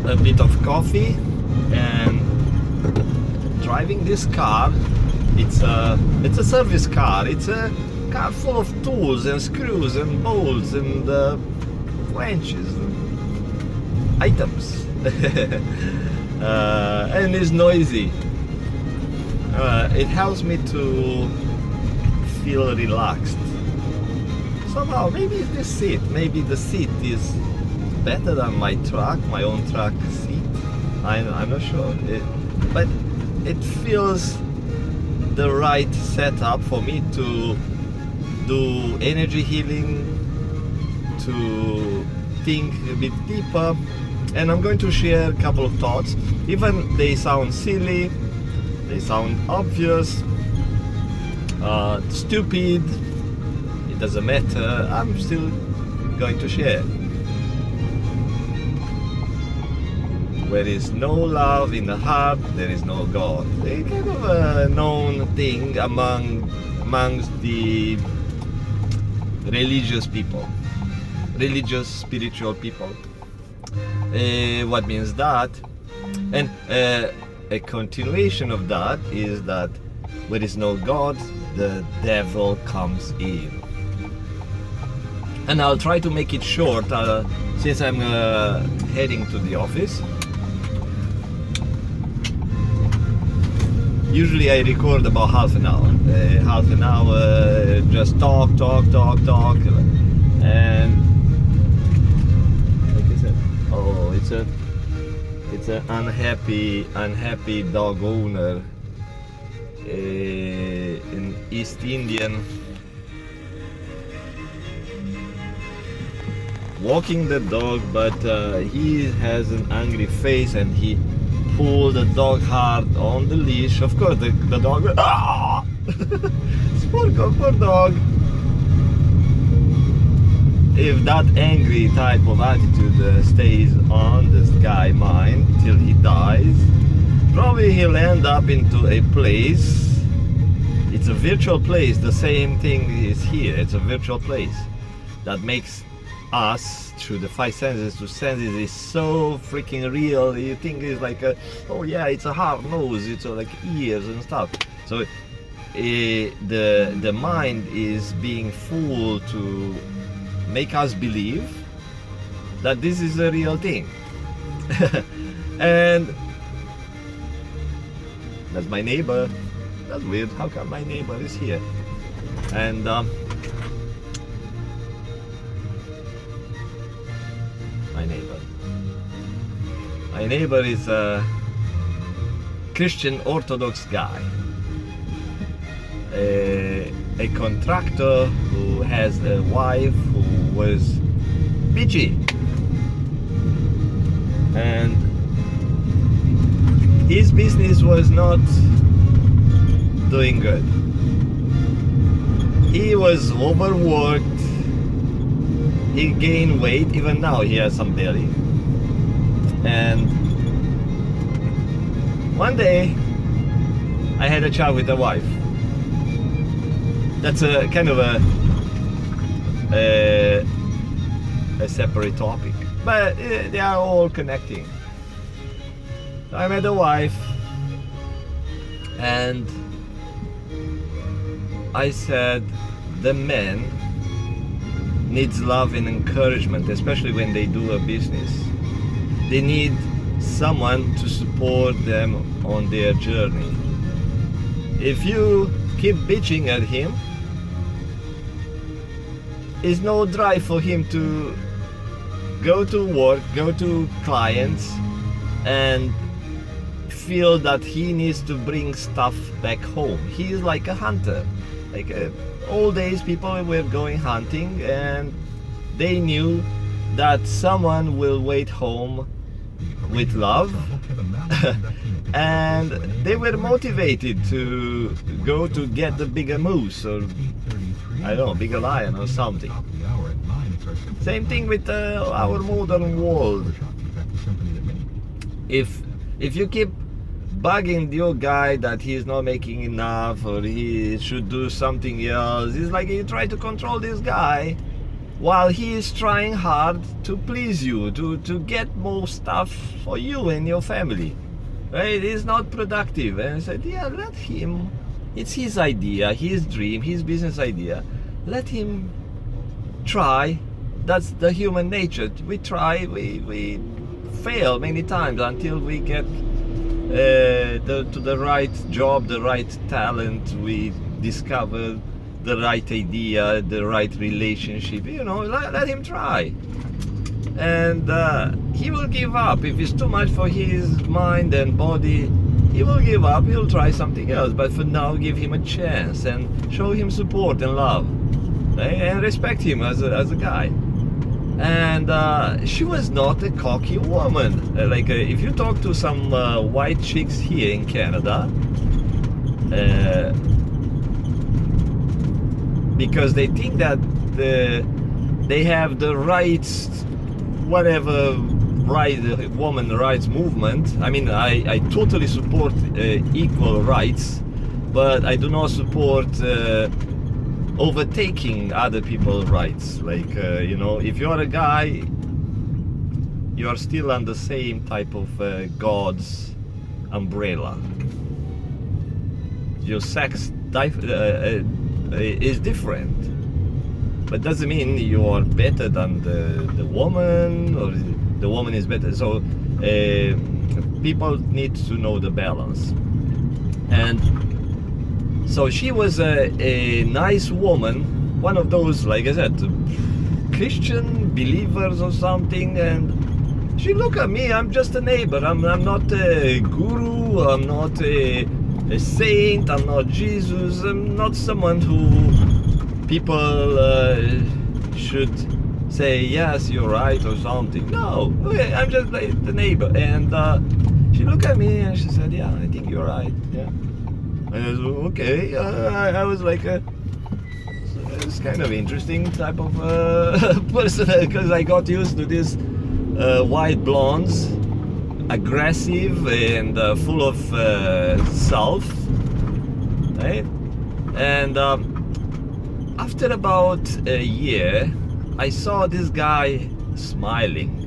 a bit of coffee and driving this car. It's a service car. It's a car full of tools and screws and bolts and wrenches and items. And it's noisy. It helps me to feel relaxed. Somehow, maybe it's the seat. Maybe the seat is better than my own truck seat. I'm not sure. But it feels the right setup for me to do energy healing, to think a bit deeper. And I'm going to share a couple of thoughts. Even they sound silly, they sound obvious, stupid, it doesn't matter. I'm still going to share. Where is no love in the heart, there is no God. A kind of a known thing amongst the religious people, religious, spiritual people. What means that? And a continuation of that is that where is no God, the devil comes in. And I'll try to make it short since I'm heading to the office. Usually I record about half an hour. Just talk, and like I said, oh, it's an unhappy dog owner in East Indian walking the dog, but he has an angry face and he pulled the dog hard on the leash. Of course, the dog went, ah! Poor dog. If that angry type of attitude stays on this guy's mind till he dies, probably he'll end up into a place. It's a virtual place. The same thing is here. It's a virtual place that makes us, through the five senses, to senses is so freaking real. You think it's like oh yeah, it's a hard nose, it's like ears and stuff. So the mind is being fooled to make us believe that this is a real thing. And that's my neighbor. That's weird. How come my neighbor is here? And my neighbor is a Christian Orthodox guy, a contractor who has a wife who was bitchy, and his business was not doing good. He was overworked, he gained weight, even now he has some belly. And one day I had a chat with the wife. That's a kind of a separate topic, but they are all connecting. I met the wife and I said the man needs love and encouragement, especially when they do a business. They need someone to support them on their journey. If you keep bitching at him, there's no drive for him to go to work, go to clients, and feel that he needs to bring stuff back home. He's like a hunter. Like old days, people were going hunting and they knew that someone will wait home with love and they were motivated to go to get the bigger moose, or I don't know, bigger lion or something. Same thing with our modern world. If you keep bugging the old guy that he's not making enough or he should do something else, it's like you try to control this guy while he is trying hard to please you, to get more stuff for you and your family. Right? It's not productive. And I said, yeah, let him. It's his idea, his dream, his business idea. Let him try. That's the human nature. We try, we fail many times until we get to the right job, the right talent. We discover the right idea, the right relationship. Let him try. And he will give up. If it's too much for his mind and body, he will give up. He'll try something else. But for now, give him a chance and show him support and love, and respect him as a guy. And she was not a cocky woman. If you talk to some white chicks here in Canada, because they think that they have the rights, whatever right, woman rights movement. I mean, I totally support equal rights, but I do not support overtaking other people's rights. If you're a guy, you are still under the same type of God's umbrella. Your sex is different, but doesn't mean you are better than the woman, or the woman is better. So people need to know the balance. And so she was a nice woman, one of those, like I said, Christian believers or something. And she looked at me. I'm just a neighbor. I'm not a guru. I'm not a saint. I'm not Jesus. I'm not someone who people should say, yes, you're right or something. No, I'm just like the neighbor. And she looked at me and she said, yeah, I think you're right. Yeah. And I was okay. I was like it's kind of interesting type of person, because I got used to this white blondes, aggressive and full of self, right? And after about a year, I saw this guy smiling.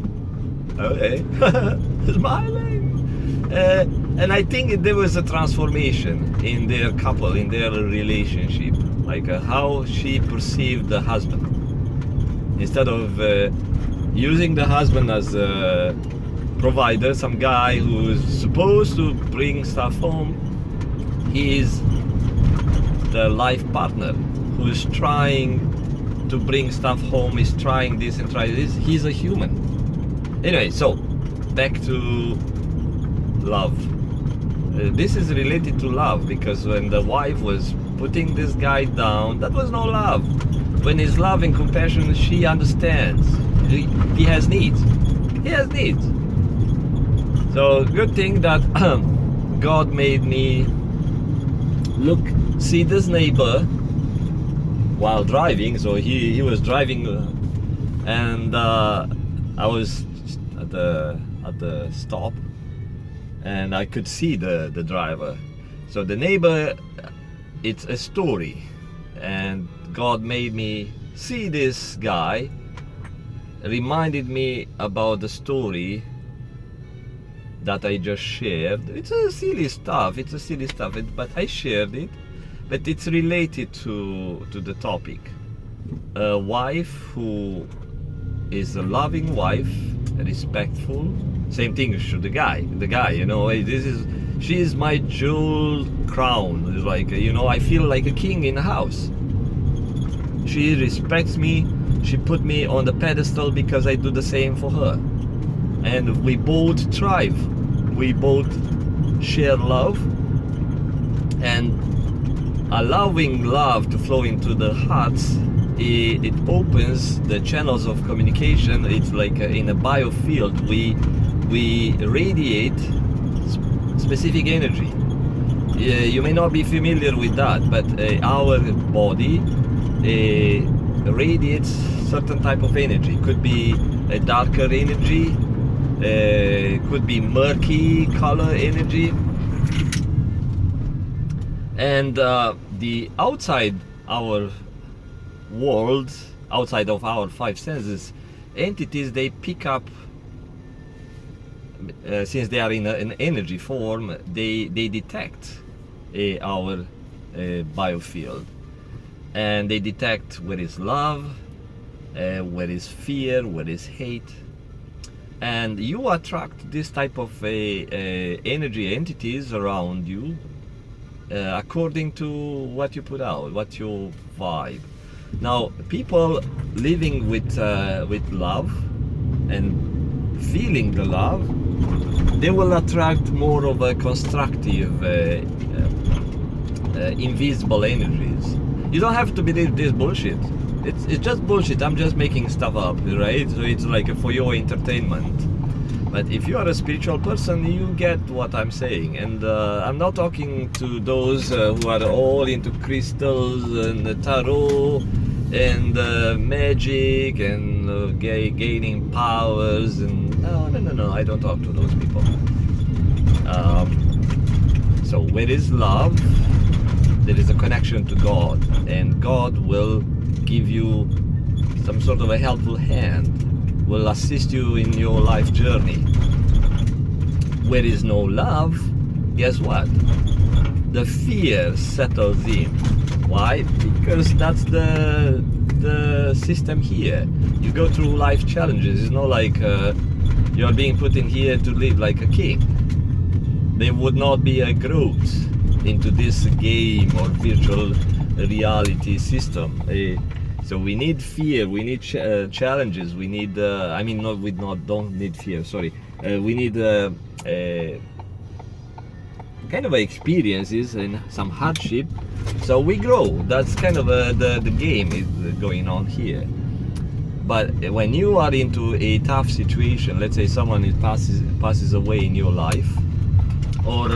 Okay, smiling. And I think there was a transformation in their couple, in their relationship, how she perceived the husband. Instead of using the husband as a provider, some guy who's supposed to bring stuff home, he's the life partner who's trying to bring stuff home, is trying this and try this. He's a human. Anyway, so back to love. This is related to love, because when the wife was putting this guy down, that was no love. When he's love and compassion, she understands. He has needs. He has needs. So good thing that God made me see this neighbor while driving. So he was driving, and I was at the stop, and I could see the driver. So the neighbor, it's a story, and God made me see this guy, reminded me about the story that I just shared. It's a silly stuff, but I shared it, but it's related to the topic. A wife who is a loving wife, respectful. Same thing to the guy. She is my jewel crown. It's like, I feel like a king in the house. She respects me. She put me on the pedestal because I do the same for her. And we both thrive. We both share love. And allowing love to flow into the hearts, it opens the channels of communication. It's like in a biofield. We radiate specific energy. You may not be familiar with that, but our body radiates certain type of energy. Could be a darker energy, could be murky color energy, and the outside our world outside of our five senses, entities, they pick up, since they are in an energy form, they detect our biofield, and they detect where is love, where is fear, where is hate, and you attract this type of energy entities around you according to what you put out, what your vibe. Now, people living with love and feeling the love, they will attract more of a constructive, invisible energies. You don't have to believe this bullshit. It's just bullshit. I'm just making stuff up, right? So it's like for your entertainment. But if you are a spiritual person, you get what I'm saying. And I'm not talking to those who are all into crystals and tarot and magic and gaining powers. And no, I don't talk to those people. So where is love, there is a connection to God, and God will give you some sort of a helpful hand, will assist you in your life journey. Where is no love, guess what? The fear settles in. Why? Because that's the system here. You go through life challenges. It's not like you're being put in here to live like a king. There would not be a growth into this game or virtual reality system. So we need fear, we need challenges, we need, don't need fear, sorry. We need kind of experiences and some hardship, so we grow. That's kind of the game is going on here. But when you are into a tough situation, let's say someone passes away in your life, or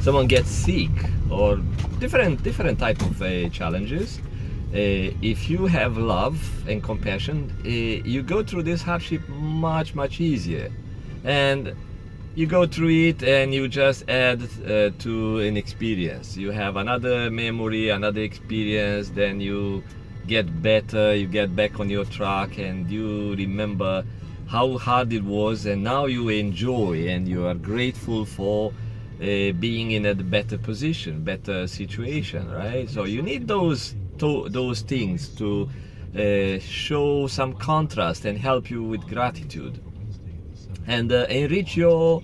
someone gets sick, or different type of challenges, if you have love and compassion, you go through this hardship much easier, and you go through it and you just add to an experience. You have another memory, another experience, then you get better, you get back on your track, and you remember how hard it was, and now you enjoy and you are grateful for being in a better position, better situation, right? So you need those things to show some contrast and help you with gratitude, and enrich your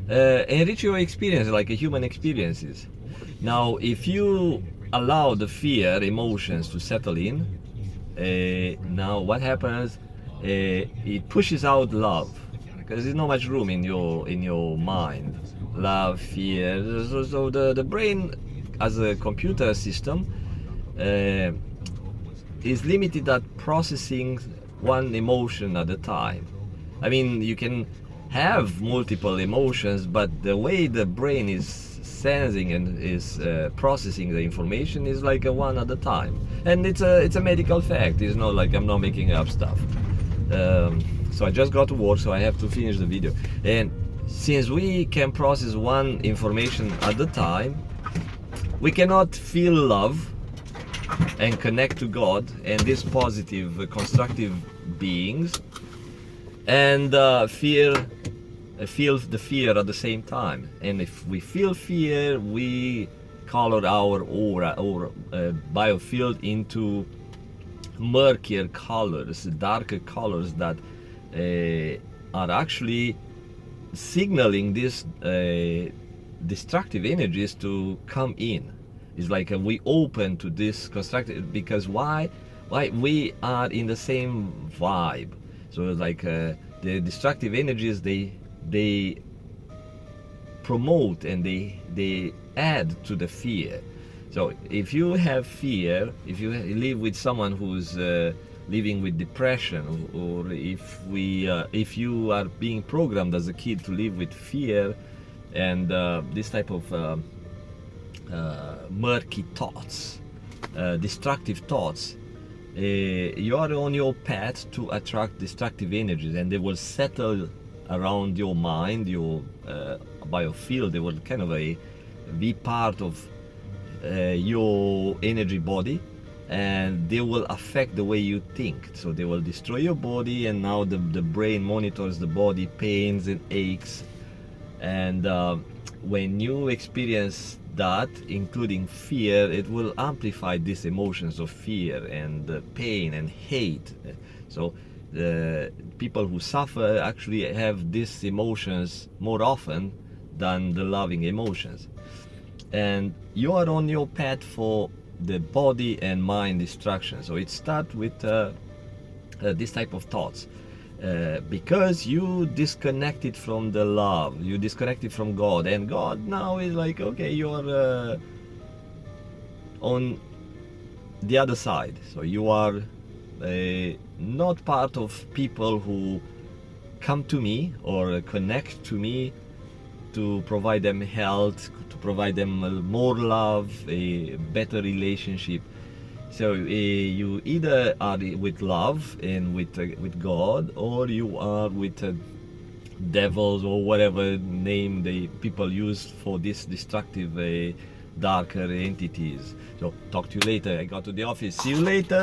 experience, like a human experiences. Now, if you allow the fear emotions to settle in, now what happens? It pushes out love, because there's not much room in your mind. Love, fear. So the brain, as a computer system, is limited at processing one emotion at a time. I mean, you can have multiple emotions, but the way the brain is sensing and is processing the information is like a one at a time. And it's a medical fact. It's not like I'm not making up stuff. So I just got to work, so I have to finish the video. And since we can process one information at a time, we cannot feel love and connect to God and these positive, constructive beings, and feel the fear at the same time. And if we feel fear, we color our aura or biofield into murkier colors, darker colors that are actually signaling these destructive energies to come in. It's like we open to this constructive, because why we are in the same vibe. So it's like the destructive energies, they promote and they add to the fear. So if you have fear, if you live with someone who's living with depression, or if you are being programmed as a kid to live with fear and this type of murky thoughts, destructive thoughts, you are on your path to attract destructive energies, and they will settle around your mind, your biofield. They will kind of be part of your energy body, and they will affect the way you think. So they will destroy your body, and now the brain monitors the body pains and aches. And when you experience that, including fear, it will amplify these emotions of fear and pain and hate. So the people who suffer actually have these emotions more often than the loving emotions. And you are on your path for the body and mind destruction. So it starts with this type of thoughts. Because you disconnected from the love, you disconnected from God, and God now is like, okay, you're on the other side. So you are not part of people who come to me or connect to me to provide them health, to provide them more love, a better relationship. So you either are with love and with God, or you are with devils or whatever name the people use for this destructive darker entities. So talk to you later. I got to the office. See you later.